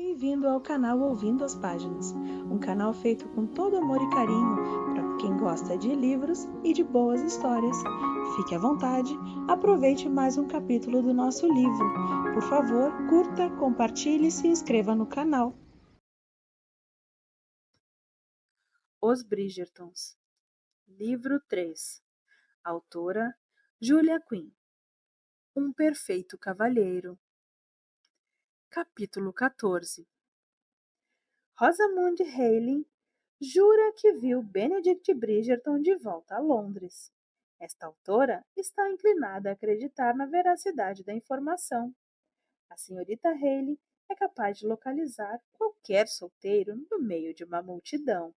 Bem-vindo ao canal Ouvindo as Páginas, um canal feito com todo amor e carinho para quem gosta de livros e de boas histórias. Fique à vontade, aproveite mais um capítulo do nosso livro. Por favor, curta, compartilhe e se inscreva no canal. Os Bridgertons, Livro 3. Autora Julia Quinn. Um Perfeito Cavalheiro. Capítulo 14. Rosamund Hailing jura que viu Benedict Bridgerton de volta a Londres. Esta autora está inclinada a acreditar na veracidade da informação. A senhorita Hailing é capaz de localizar qualquer solteiro no meio de uma multidão.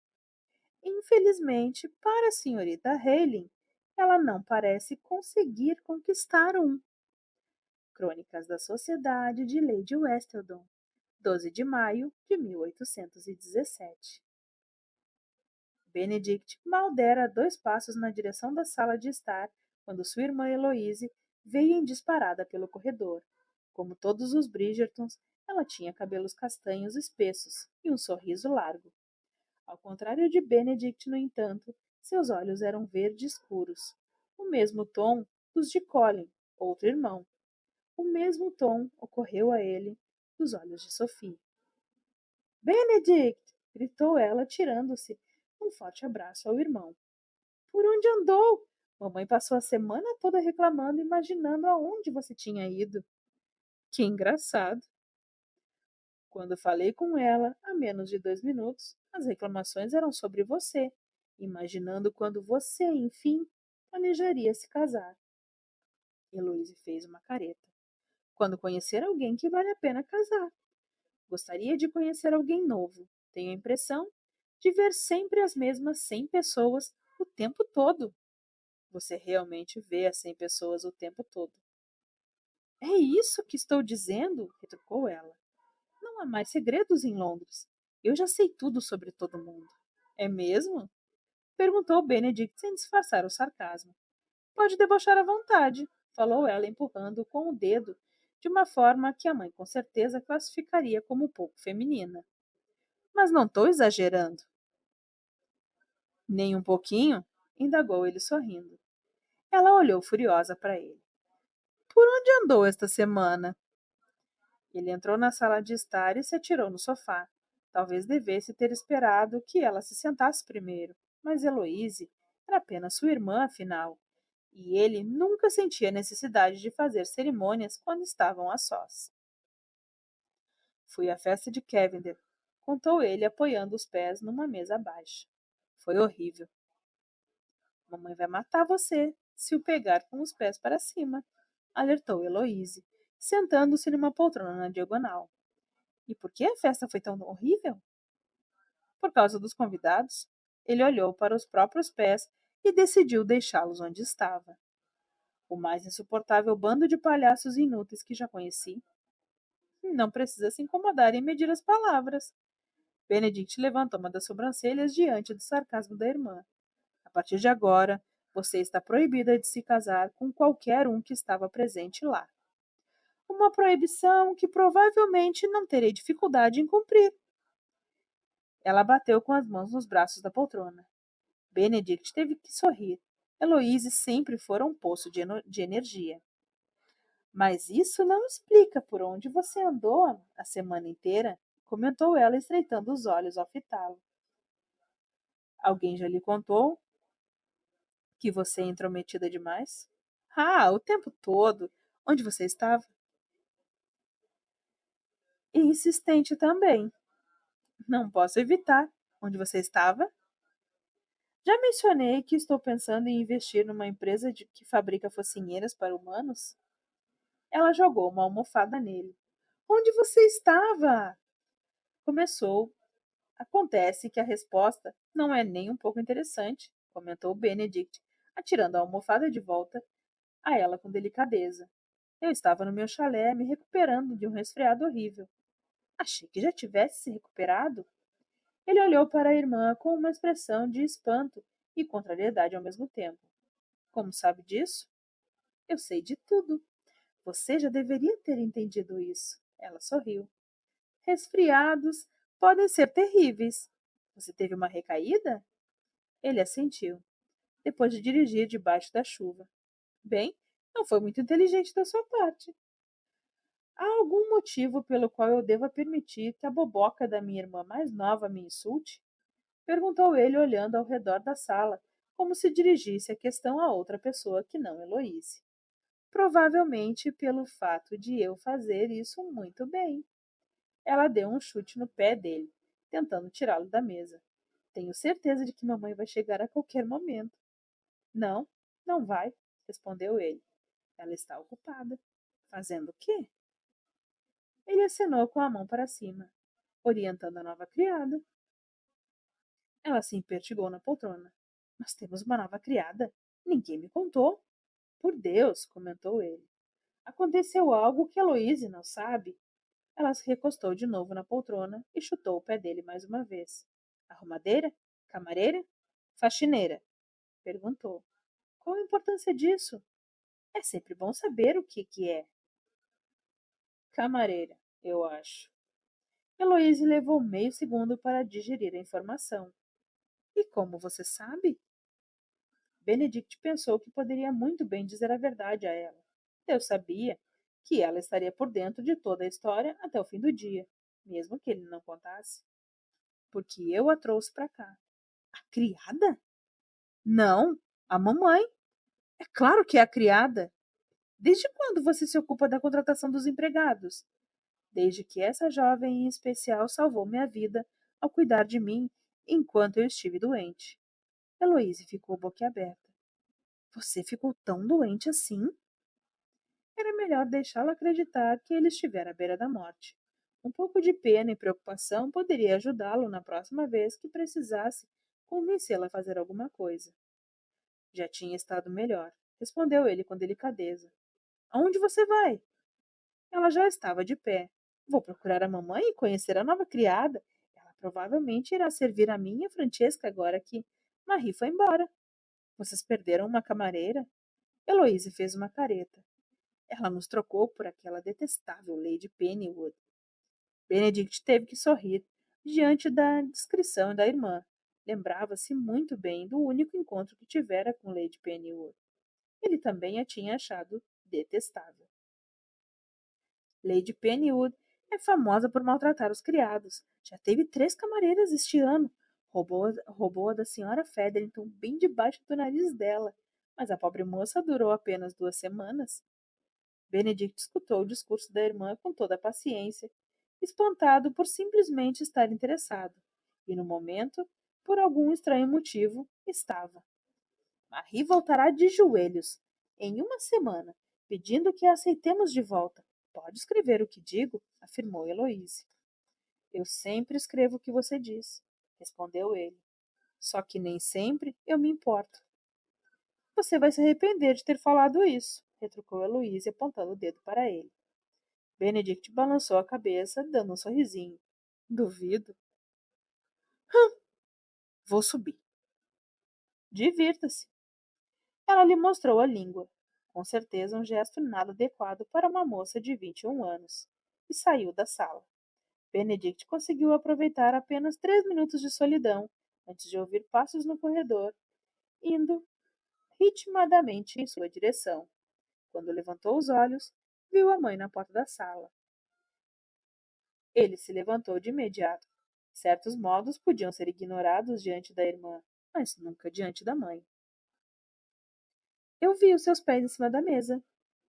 Infelizmente, para a senhorita Hailing, ela não parece conseguir conquistar um. Crônicas da Sociedade de Lady Westerton, 12 de maio de 1817. Benedict mal dera 2 passos na direção da sala de estar quando sua irmã Heloise veio em disparada pelo corredor. Como todos os Bridgertons, ela tinha cabelos castanhos espessos e um sorriso largo. Ao contrário de Benedict, no entanto, seus olhos eram verde escuros, o mesmo tom dos de Colin, outro irmão. O mesmo tom ocorreu a ele dos olhos de Sophie. Benedict! Gritou ela, tirando-se um forte abraço ao irmão. Por onde andou? Mamãe passou a semana toda reclamando, imaginando aonde você tinha ido. Que engraçado! Quando falei com ela, há menos de 2 minutos, as reclamações eram sobre você, imaginando quando você, enfim, planejaria se casar. Heloise fez uma careta. Quando conhecer alguém que vale a pena casar. Gostaria de conhecer alguém novo. Tenho a impressão de ver sempre as mesmas 100 pessoas o tempo todo. Você realmente vê as 100 pessoas o tempo todo. É isso que estou dizendo, retrucou ela. Não há mais segredos em Londres. Eu já sei tudo sobre todo mundo. É mesmo? Perguntou Benedict sem disfarçar o sarcasmo. Pode debochar à vontade, falou ela, empurrando com o dedo de uma forma que a mãe com certeza classificaria como pouco feminina. Mas não estou exagerando. Nem um pouquinho? Indagou ele sorrindo. Ela olhou furiosa para ele. Por onde andou esta semana? Ele entrou na sala de estar e se atirou no sofá. Talvez devesse ter esperado que ela se sentasse primeiro, mas Heloise era apenas sua irmã, afinal, e ele nunca sentia necessidade de fazer cerimônias quando estavam a sós. Fui à festa de Cavender, contou ele, apoiando os pés numa mesa abaixo. Foi horrível. Mamãe vai matar você se o pegar com os pés para cima, alertou Heloise, sentando-se numa poltrona na diagonal. E por que a festa foi tão horrível? Por causa dos convidados. Ele olhou para os próprios pés e decidiu deixá-los onde estava. O mais insuportável bando de palhaços inúteis que já conheci. Não precisa se incomodar em medir as palavras. Benedict levantou uma das sobrancelhas diante do sarcasmo da irmã. A partir de agora, você está proibida de se casar com qualquer um que estava presente lá. Uma proibição que provavelmente não terei dificuldade em cumprir. Ela bateu com as mãos nos braços da poltrona. Benedict teve que sorrir. Heloise sempre fora um poço de energia. Mas isso não explica por onde você andou a semana inteira, comentou ela, estreitando os olhos ao fitá-lo. Alguém já lhe contou que você é intrometida demais? Ah, o tempo todo. Onde você estava? E insistente também. Não posso evitar. Onde você estava? Já mencionei que estou pensando em investir numa empresa que fabrica focinheiras para humanos? Ela jogou uma almofada nele. Onde você estava? Começou. Acontece que a resposta não é nem um pouco interessante, comentou Benedict, atirando a almofada de volta a ela com delicadeza. Eu estava no meu chalé me recuperando de um resfriado horrível. Achei que já tivesse se recuperado. Ele olhou para a irmã com uma expressão de espanto e contrariedade ao mesmo tempo. Como sabe disso? Eu sei de tudo. Você já deveria ter entendido isso. Ela sorriu. Resfriados podem ser terríveis. Você teve uma recaída? Ele assentiu, depois de dirigir debaixo da chuva. Bem, não foi muito inteligente da sua parte. Há algum motivo pelo qual eu deva permitir que a boboca da minha irmã mais nova me insulte? Perguntou ele, olhando ao redor da sala, como se dirigisse a questão a outra pessoa que não Heloíse. Provavelmente pelo fato de eu fazer isso muito bem. Ela deu um chute no pé dele, tentando tirá-lo da mesa. Tenho certeza de que mamãe vai chegar a qualquer momento. Não, não vai, respondeu ele. Ela está ocupada. Fazendo o quê? Ele acenou com a mão para cima, orientando a nova criada. Ela se impertigou na poltrona. Nós temos uma nova criada. Ninguém me contou. Por Deus, comentou ele. Aconteceu algo que Heloíse não sabe. Ela se recostou de novo na poltrona e chutou o pé dele mais uma vez. Arrumadeira? Camareira? Faxineira? Perguntou. Qual a importância disso? É sempre bom saber o que é. Camareira, eu acho. Heloíse levou meio segundo para digerir a informação. E como você sabe? Benedict pensou que poderia muito bem dizer a verdade a ela. Eu sabia que ela estaria por dentro de toda a história até o fim do dia, mesmo que ele não contasse. Porque eu a trouxe para cá. A criada? Não, a mamãe. É claro que é a criada. Desde quando você se ocupa da contratação dos empregados? Desde que essa jovem em especial salvou minha vida ao cuidar de mim enquanto eu estive doente. Heloíse ficou boquiaberta. Você ficou tão doente assim? Era melhor deixá-la acreditar que ele estivera à beira da morte. Um pouco de pena e preocupação poderia ajudá-lo na próxima vez que precisasse convencê-la a fazer alguma coisa. Já tinha estado melhor, respondeu ele com delicadeza. Aonde você vai? Ela já estava de pé. Vou procurar a mamãe e conhecer a nova criada. Ela provavelmente irá servir a mim e a Francesca agora que Marie foi embora. Vocês perderam uma camareira? Heloíse fez uma careta. Ela nos trocou por aquela detestável Lady Pennywood. Benedict teve que sorrir diante da descrição da irmã. Lembrava-se muito bem do único encontro que tivera com Lady Pennywood. Ele também a tinha achado detestável. Lady Pennywood é famosa por maltratar os criados. Já teve 3 camareiras este ano. Roubou a da senhora Featherington bem debaixo do nariz dela. Mas a pobre moça durou apenas 2 semanas. Benedict escutou o discurso da irmã com toda a paciência, espantado por simplesmente estar interessado. E no momento, por algum estranho motivo, estava. Marie voltará de joelhos, em uma semana, pedindo que a aceitemos de volta. Pode escrever o que digo, afirmou Heloíse. Eu sempre escrevo o que você diz, respondeu ele. Só que nem sempre eu me importo. Você vai se arrepender de ter falado isso, retrucou Heloíse, apontando o dedo para ele. Benedict balançou a cabeça, dando um sorrisinho. Duvido. Vou subir. Divirta-se. Ela lhe mostrou a língua. Com certeza um gesto nada adequado para uma moça de 21 anos. E saiu da sala. Benedict conseguiu aproveitar apenas 3 minutos de solidão antes de ouvir passos no corredor, indo ritmadamente em sua direção. Quando levantou os olhos, viu a mãe na porta da sala. Ele se levantou de imediato. Certos modos podiam ser ignorados diante da irmã, mas nunca diante da mãe. Eu vi os seus pés em cima da mesa,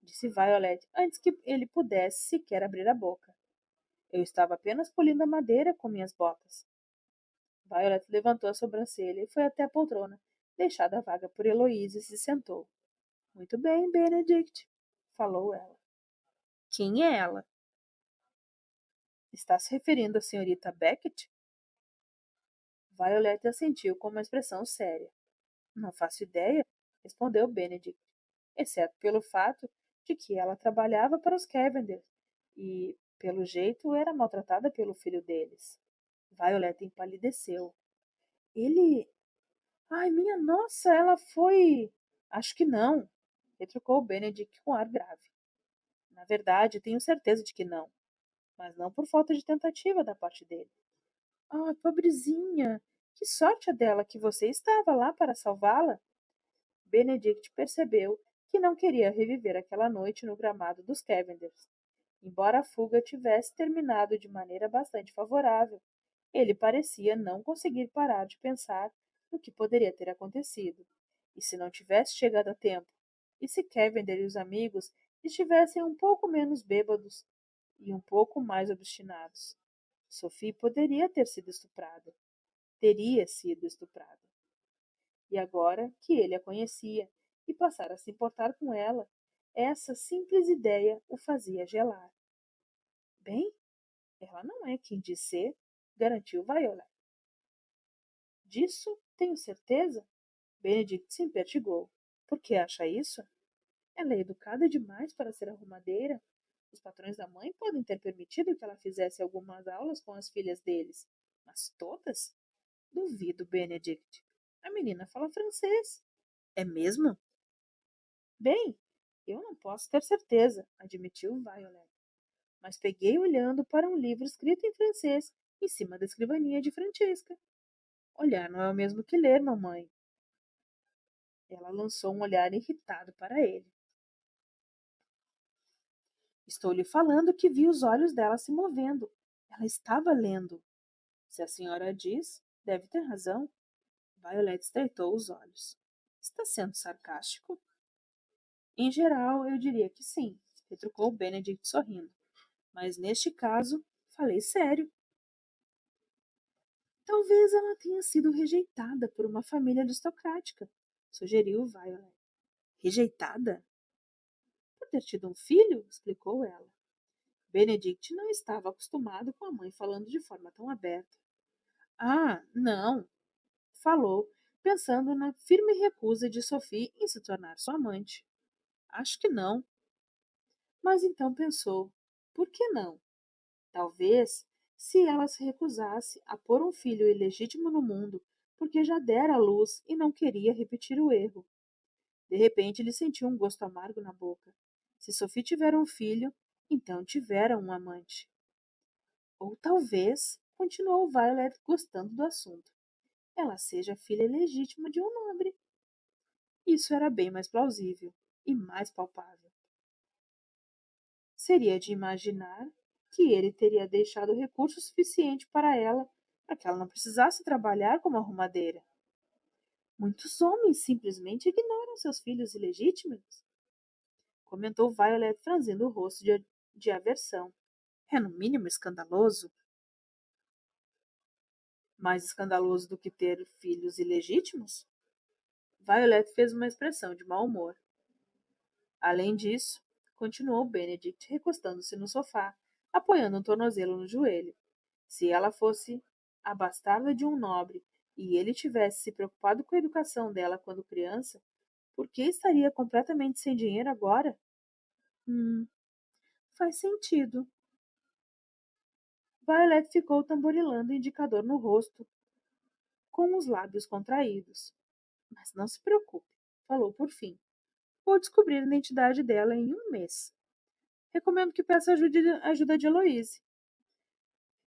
disse Violet antes que ele pudesse sequer abrir a boca. Eu estava apenas polindo a madeira com minhas botas. Violet levantou a sobrancelha e foi até a poltrona, deixada vaga por Heloísa, e se sentou. Muito bem, Benedict, falou ela. Quem é ela? Está se referindo à senhorita Beckett? Violet assentiu com uma expressão séria. Não faço ideia, respondeu Benedict, exceto pelo fato de que ela trabalhava para os Cavendish e, pelo jeito, era maltratada pelo filho deles. Violet empalideceu. Ele. Ai, minha nossa, ela foi. Acho que não, retrucou Benedict com ar grave. Na verdade, tenho certeza de que não. mas não por falta de tentativa da parte dele. Ah, pobrezinha! Que sorte a dela que você estava lá para salvá-la! Benedict percebeu que não queria reviver aquela noite no gramado dos Cavenders. Embora a fuga tivesse terminado de maneira bastante favorável, ele parecia não conseguir parar de pensar no que poderia ter acontecido. E se não tivesse chegado a tempo? E se Cavender e os amigos estivessem um pouco menos bêbados e um pouco mais obstinados? Sophie poderia ter sido estuprada. Teria sido estuprada. E agora que ele a conhecia e passara a se importar com ela, essa simples ideia o fazia gelar. Bem, ela não é quem diz ser, garantiu Violet. Disso tenho certeza? Benedict se impertigou. Por que acha isso? Ela é educada demais para ser arrumadeira. Os patrões da mãe podem ter permitido que ela fizesse algumas aulas com as filhas deles, mas todas? Duvido, Benedict. A menina fala francês. É mesmo? Bem, eu não posso ter certeza, admitiu Violet. Mas peguei olhando para um livro escrito em francês em cima da escrivaninha de Francesca. Olhar não é o mesmo que ler, mamãe. Ela lançou um olhar irritado para ele. Estou lhe falando que vi os olhos dela se movendo. Ela estava lendo. Se a senhora diz, deve ter razão. Violet estreitou os olhos. Está sendo sarcástico? Em geral, eu diria que sim, retrucou Benedict sorrindo. Mas neste caso, falei sério. Talvez ela tenha sido rejeitada por uma família aristocrática, sugeriu Violet. Rejeitada? Por ter tido um filho? Explicou ela. Benedict não estava acostumado com a mãe falando de forma tão aberta. Ah, não, falou, pensando na firme recusa de Sophie em se tornar sua amante. Acho que não. Mas então pensou, por que não? Talvez, se ela se recusasse a pôr um filho ilegítimo no mundo, porque já dera à luz e não queria repetir o erro. De repente, ele sentiu um gosto amargo na boca. Se Sophie tiver um filho, então tivera um amante. Ou talvez, continuou Violet gostando do assunto, ela seja filha legítima de um nobre. Isso era bem mais plausível e mais palpável. Seria de imaginar que ele teria deixado recurso suficiente para que ela não precisasse trabalhar como arrumadeira. Muitos homens simplesmente ignoram seus filhos ilegítimos, comentou Violet franzindo o rosto de aversão. É no mínimo escandaloso. Mais escandaloso do que ter filhos ilegítimos? Violet fez uma expressão de mau humor. Além disso, continuou Benedict recostando-se no sofá, apoiando um tornozelo no joelho. Se ela fosse a bastarda de um nobre e ele tivesse se preocupado com a educação dela quando criança, por que estaria completamente sem dinheiro agora? Faz sentido. Violet ficou tamborilando o indicador no rosto, com os lábios contraídos. Mas não se preocupe, falou por fim. Vou descobrir a identidade dela em um mês. Recomendo que peça ajuda de Heloise,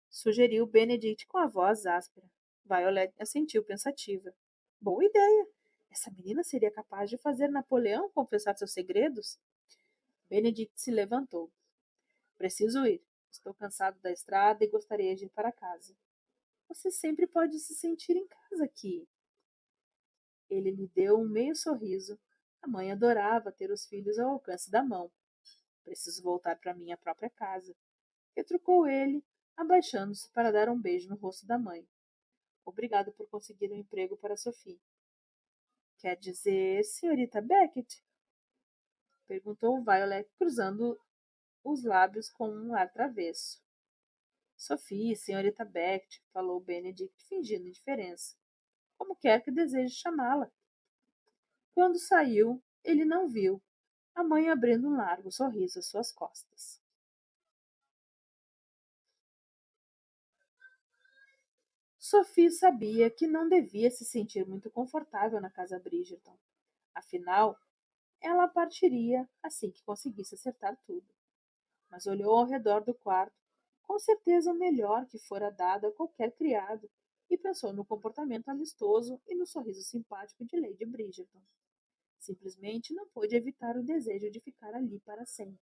sugeriu Benedict com a voz áspera. Violet assentiu pensativa. Boa ideia. Essa menina seria capaz de fazer Napoleão confessar seus segredos? Benedict se levantou. Preciso ir. Estou cansado da estrada e gostaria de ir para casa. Você sempre pode se sentir em casa aqui. Ele lhe deu um meio sorriso. A mãe adorava ter os filhos ao alcance da mão. Preciso voltar para minha própria casa. Retrucou ele, abaixando-se para dar um beijo no rosto da mãe. Obrigado por conseguir um emprego para Sophie. Quer dizer, senhorita Beckett? Perguntou Violet, cruzando os lábios com um ar travesso. Sophie, senhorita Beckett, falou Benedict, fingindo indiferença. Como quer que deseje chamá-la? Quando saiu, ele não viu a mãe abrindo um largo sorriso às suas costas. Sophie sabia que não devia se sentir muito confortável na casa Bridgerton. Afinal, ela partiria assim que conseguisse acertar tudo. Mas olhou ao redor do quarto com certeza o melhor que fora dado a qualquer criado, e pensou no comportamento amistoso e no sorriso simpático de Lady Bridgerton. Simplesmente não pôde evitar o desejo de ficar ali para sempre.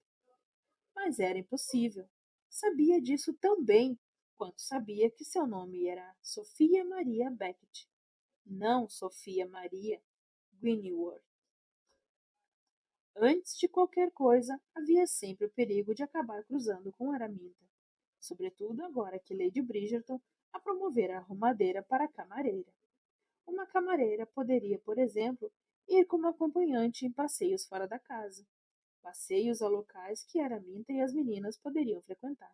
Mas era impossível. Sabia disso tão bem quanto sabia que seu nome era Sophia Maria Beckett, não Sofia Maria Greenwood. Antes de qualquer coisa, havia sempre o perigo de acabar cruzando com Araminta, sobretudo agora que Lady Bridgerton a promovera arrumadeira para camareira. Uma camareira poderia, por exemplo, ir como acompanhante em passeios fora da casa, passeios a locais que Araminta e as meninas poderiam frequentar.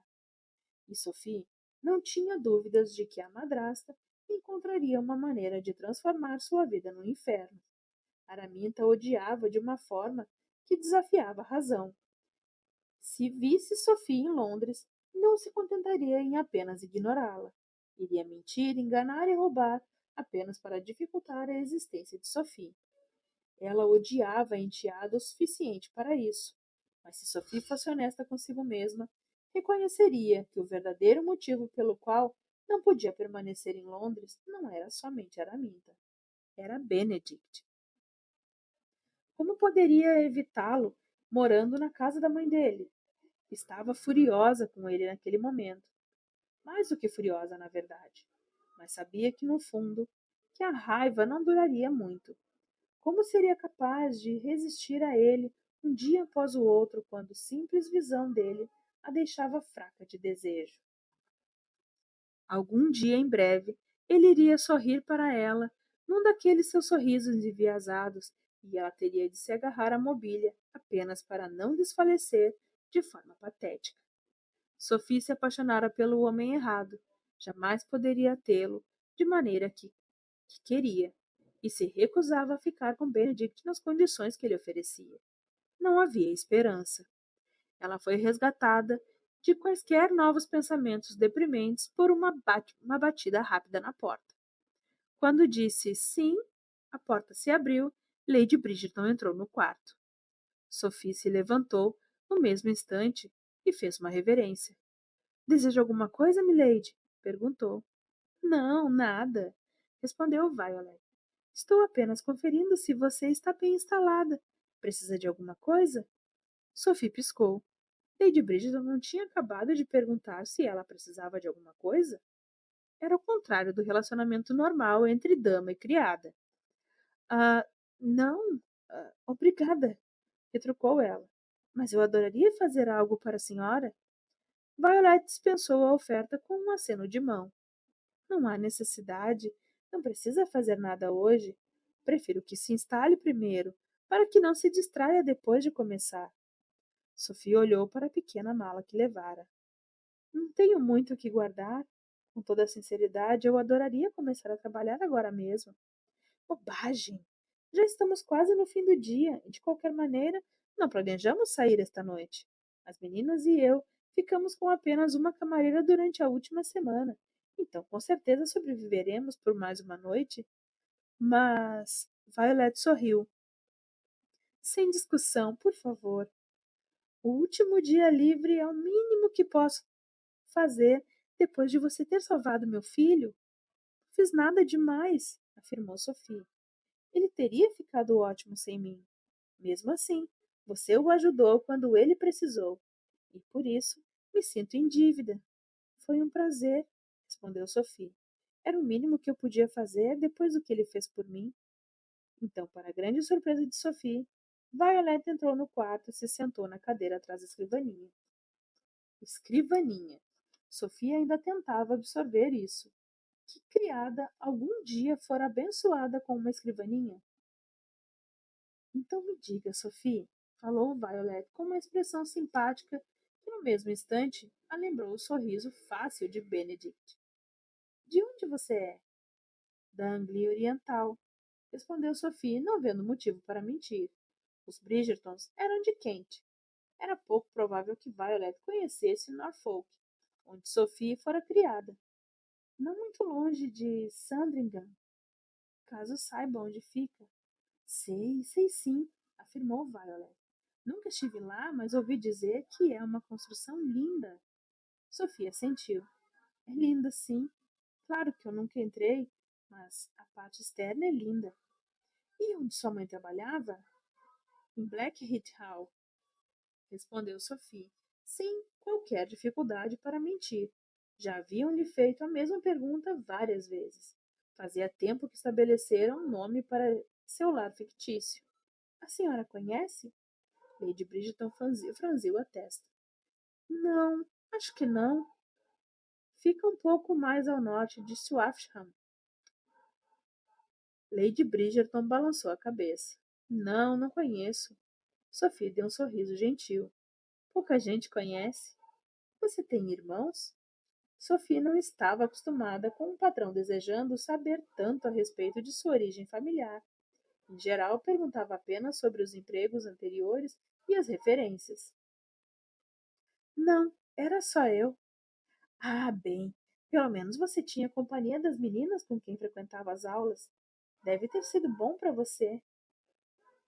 E Sophie não tinha dúvidas de que a madrasta encontraria uma maneira de transformar sua vida no inferno. Araminta odiava de uma forma que desafiava a razão. Se visse Sophie em Londres, não se contentaria em apenas ignorá-la. Iria mentir, enganar e roubar apenas para dificultar a existência de Sophie. Ela odiava a enteada o suficiente para isso. Mas se Sophie fosse honesta consigo mesma, reconheceria que o verdadeiro motivo pelo qual não podia permanecer em Londres não era somente Araminta. Era Benedict. Como poderia evitá-lo morando na casa da mãe dele? Estava furiosa com ele naquele momento. Mais do que furiosa, na verdade. Mas sabia que, no fundo, que a raiva não duraria muito. Como seria capaz de resistir a ele um dia após o outro quando simples visão dele a deixava fraca de desejo? Algum dia em breve ele iria sorrir para ela num daqueles seus sorrisos enviesados e ela teria de se agarrar à mobília apenas para não desfalecer de forma patética. Sophie se apaixonara pelo homem errado, jamais poderia tê-lo de maneira que queria, e se recusava a ficar com Benedict nas condições que ele oferecia. Não havia esperança. Ela foi resgatada de quaisquer novos pensamentos deprimentes por uma batida rápida na porta. Quando disse sim, a porta se abriu, Lady Bridgerton entrou no quarto. Sophie se levantou no mesmo instante e fez uma reverência. Deseja alguma coisa, milady? Perguntou. Não, nada, respondeu Violet. Estou apenas conferindo se você está bem instalada. Precisa de alguma coisa? Sophie piscou. Lady Bridgerton não tinha acabado de perguntar se ela precisava de alguma coisa? Era o contrário do relacionamento normal entre dama e criada. Ah, não, obrigada, retrucou ela. Mas eu adoraria fazer algo para a senhora. Violet dispensou a oferta com um aceno de mão. Não há necessidade, não precisa fazer nada hoje. Prefiro que se instale primeiro, para que não se distraia depois de começar. Sophie olhou para a pequena mala que levara. Não tenho muito o que guardar. Com toda a sinceridade, eu adoraria começar a trabalhar agora mesmo. Bobagem! Já estamos quase no fim do dia e, de qualquer maneira, não planejamos sair esta noite. As meninas e eu ficamos com apenas uma camareira durante a última semana, então com certeza sobreviveremos por mais uma noite. Mas Violet sorriu. Sem discussão, por favor. O último dia livre é o mínimo que posso fazer depois de você ter salvado meu filho. Não fiz nada demais, afirmou Sophie. Ele teria ficado ótimo sem mim. Mesmo assim, você o ajudou quando ele precisou, e por isso me sinto em dívida. Foi um prazer, respondeu Sophie. Era o mínimo que eu podia fazer depois do que ele fez por mim. Então, para a grande surpresa de Sophie, Violet entrou no quarto e se sentou na cadeira atrás da escrivaninha. Escrivaninha. Sophie ainda tentava absorver isso. Que criada algum dia fora abençoada com uma escrivaninha? Então me diga, Sophie, falou Violet com uma expressão simpática que no mesmo instante a lembrou o sorriso fácil de Benedict. De onde você é? Da Anglia Oriental, respondeu Sophie, não vendo motivo para mentir. Os Bridgertons eram de Kent. Era pouco provável que Violet conhecesse Norfolk, onde Sophie fora criada. Não muito longe de Sandringham, caso saiba onde fica. Sei sim, afirmou Violet. Nunca estive lá, mas ouvi dizer que é uma construção linda. Sofia sentiu. É linda, sim. Claro que eu nunca entrei, mas a parte externa é linda. E onde sua mãe trabalhava? Em Blackheath Hall, respondeu Sophie, sem qualquer dificuldade para mentir. Já haviam lhe feito a mesma pergunta várias vezes. Fazia tempo que estabeleceram um nome para seu lar fictício. A senhora conhece? Lady Bridgerton franziu a testa. Não, acho que não. Fica um pouco mais ao norte de Swaffham. Lady Bridgerton balançou a cabeça. Não, não conheço. Sophie deu um sorriso gentil. Pouca gente conhece. Você tem irmãos? Sophie não estava acostumada com um patrão desejando saber tanto a respeito de sua origem familiar. Em geral, perguntava apenas sobre os empregos anteriores e as referências. Não, era só eu. Ah, bem. Pelo menos você tinha companhia das meninas com quem frequentava as aulas. Deve ter sido bom para você.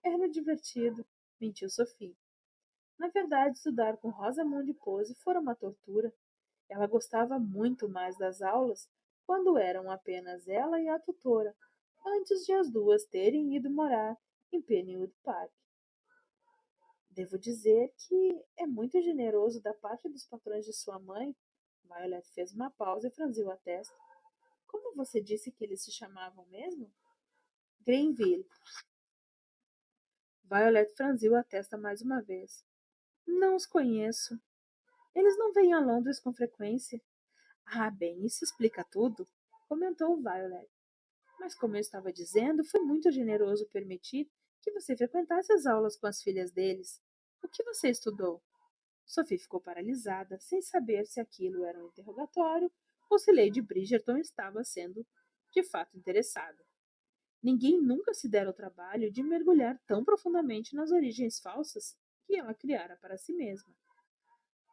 Era divertido, mentiu Sophie. Na verdade, estudar com Rosamund Pose fora uma tortura. Ela gostava muito mais das aulas quando eram apenas ela e a tutora, antes de as duas terem ido morar em Pennywood Park. Devo dizer que é muito generoso da parte dos patrões de sua mãe. Violet fez uma pausa e franziu a testa. Como você disse que eles se chamavam mesmo? Greenville. Violet franziu a testa mais uma vez. Não os conheço. Eles não vêm a Londres com frequência. Ah, bem, isso explica tudo, comentou Violet. Mas, como eu estava dizendo, foi muito generoso permitir que você frequentasse as aulas com as filhas deles. O que você estudou? Sophie ficou paralisada, sem saber se aquilo era um interrogatório ou se Lady Bridgerton estava sendo de fato interessada. Ninguém nunca se dera o trabalho de mergulhar tão profundamente nas origens falsas que ela criara para si mesma.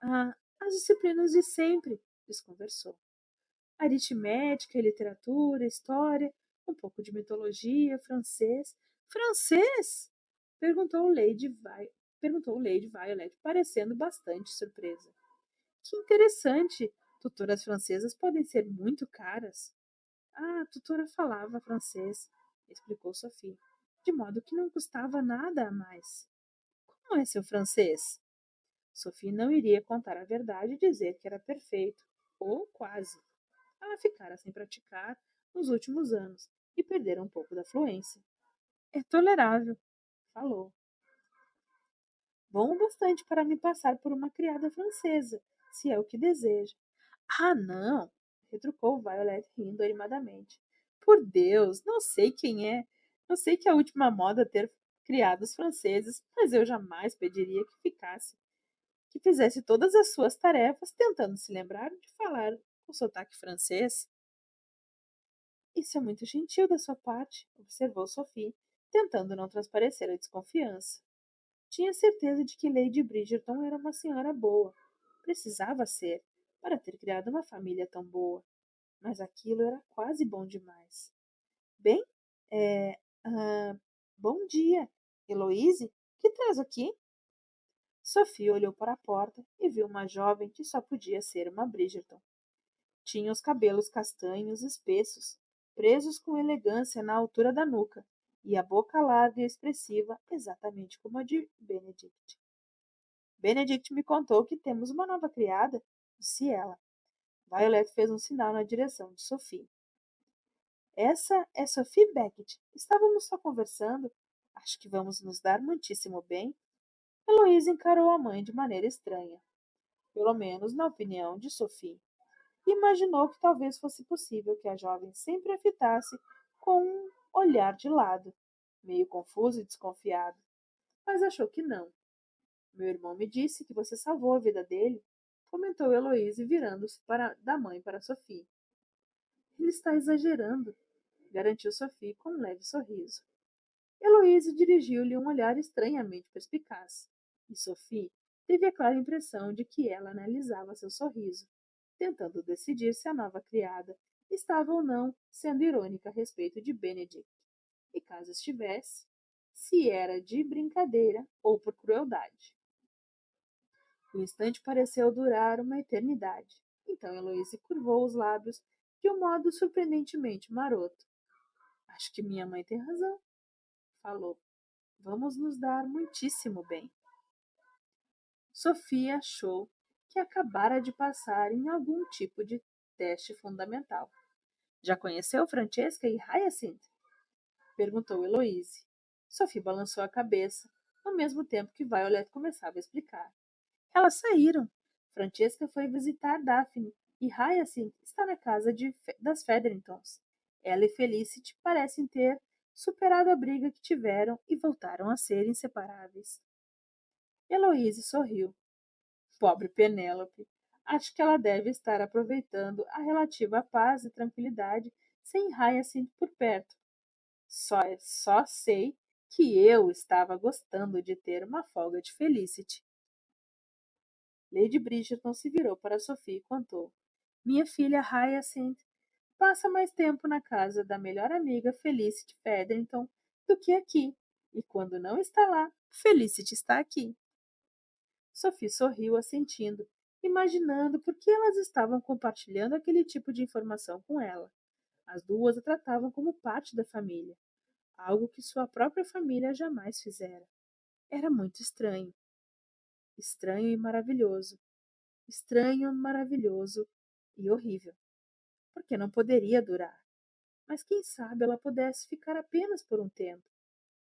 Ah, as disciplinas de sempre, desconversou. Aritmética, literatura, história, um pouco de mitologia, francês. Francês? Perguntou Lady Violet, parecendo bastante surpresa. Que interessante! Tutoras francesas podem ser muito caras. Ah, a tutora falava francês, explicou Sophie, de modo que não custava nada a mais. Como é seu francês? Sophie não iria contar a verdade e dizer que era perfeito, ou quase. Ela ficara sem praticar nos últimos anos e perdera um pouco da fluência. É tolerável, falou. Bom o bastante para me passar por uma criada francesa, se é o que deseja. Ah, não, retrucou Violet rindo animadamente. Por Deus, não sei quem é. Não sei que é a última moda ter criados franceses, mas eu jamais pediria que ficasse, que fizesse todas as suas tarefas tentando se lembrar de falar com sotaque francês. Isso é muito gentil da sua parte, observou Sophie, tentando não transparecer a desconfiança. Tinha certeza de que Lady Bridgerton era uma senhora boa. Precisava ser, para ter criado uma família tão boa. Mas aquilo era quase bom demais. Bem, é. Bom dia. Heloise, que traz aqui? Sophie olhou para a porta e viu uma jovem que só podia ser uma Bridgerton. Tinha os cabelos castanhos espessos, presos com elegância na altura da nuca, e a boca larga e expressiva, exatamente como a de Benedict. Benedict me contou que temos uma nova criada, disse ela. Violet fez um sinal na direção de Sophie. Essa é Sophie Beckett. Estávamos só conversando. Acho que vamos nos dar muitíssimo bem. Heloise encarou a mãe de maneira estranha, pelo menos na opinião de Sophie. Imaginou que talvez fosse possível que a jovem sempre a fitasse com um olhar de lado, meio confuso e desconfiado, mas achou que não. Meu irmão me disse que você salvou a vida dele, comentou Heloise, virando-se da mãe para Sophie. Ele está exagerando, garantiu Sophie com um leve sorriso. Heloise dirigiu-lhe um olhar estranhamente perspicaz, e Sophie teve a clara impressão de que ela analisava seu sorriso, tentando decidir se a nova criada estava ou não sendo irônica a respeito de Benedict, e caso estivesse, se era de brincadeira ou por crueldade. O instante pareceu durar uma eternidade. Então Heloísa curvou os lábios de um modo surpreendentemente maroto. Acho que minha mãe tem razão, falou. Vamos nos dar muitíssimo bem. Sofia achou que acabara de passar em algum tipo de teste fundamental. Já conheceu Francesca e Hyacinth? Perguntou Heloise. Sophie balançou a cabeça, ao mesmo tempo que Violet começava a explicar. Elas saíram. Francesca foi visitar Daphne e Hyacinth está na casa das Featheringtons. Ela e Felicity parecem ter superado a briga que tiveram e voltaram a ser inseparáveis. Heloise sorriu. Pobre Penélope. Acho que ela deve estar aproveitando a relativa paz e tranquilidade sem Hyacinth por perto. Só sei que eu estava gostando de ter uma folga de Felicity. Lady Bridgerton se virou para Sophie e contou. Minha filha Hyacinth passa mais tempo na casa da melhor amiga Felicity Featherington do que aqui. E quando não está lá, Felicity está aqui. Sophie sorriu assentindo, imaginando por que elas estavam compartilhando aquele tipo de informação com ela. As duas a tratavam como parte da família, algo que sua própria família jamais fizera. Era muito estranho. Estranho e maravilhoso. Estranho, maravilhoso e horrível. Porque não poderia durar. Mas quem sabe ela pudesse ficar apenas por um tempo.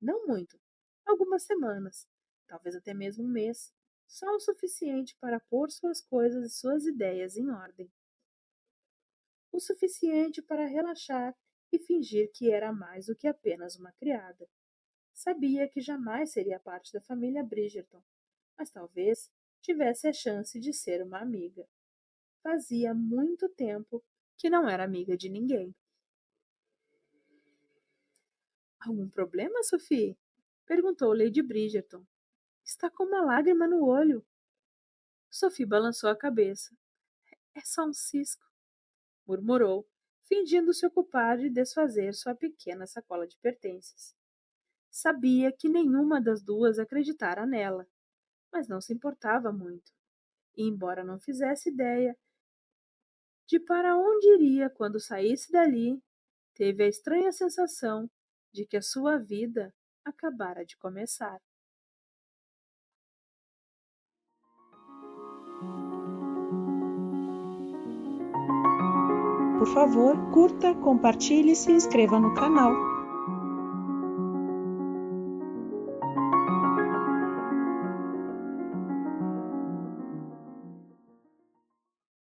Não muito. Algumas semanas. Talvez até mesmo um mês. Só o suficiente para pôr suas coisas e suas ideias em ordem. O suficiente para relaxar e fingir que era mais do que apenas uma criada. Sabia que jamais seria parte da família Bridgerton, mas talvez tivesse a chance de ser uma amiga. Fazia muito tempo que não era amiga de ninguém. Algum problema, Sophie? Perguntou Lady Bridgerton. Está com uma lágrima no olho. Sophie balançou a cabeça. É só um cisco, murmurou, fingindo se ocupar de desfazer sua pequena sacola de pertences. Sabia que nenhuma das duas acreditara nela, mas não se importava muito. E, embora não fizesse ideia de para onde iria quando saísse dali, teve a estranha sensação de que a sua vida acabara de começar. Por favor, curta, compartilhe e se inscreva no canal.